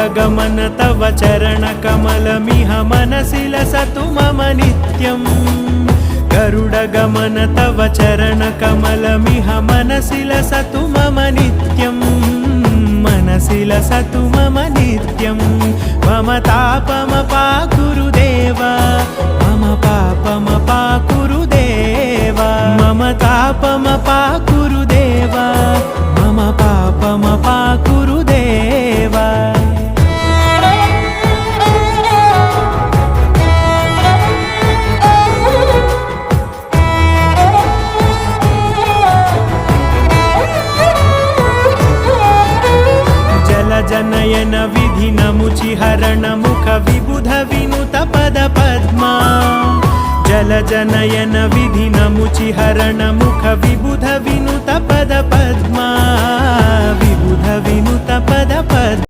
गरुडगमन तव चरणकमलमिह मनसि लसतु मम नित्यम् गरुडगमन तव चरणकमलमिह मनसि लसतु मम नित्यम् मनसि लसतु मम नित्यम् मम तापमपाकुरुदेव मम पापमपाकुरुदेव मम तापमपाकुरुदेव मम पापमपाकुरुदेव जनयन विधिनमुचिहरण मुख विबुध विनुत पद पद्मा जलजनयन विधिनमुचिहरण मुख विबुध विनुत पद पद्मा विबुध विनुत पद पद्मा।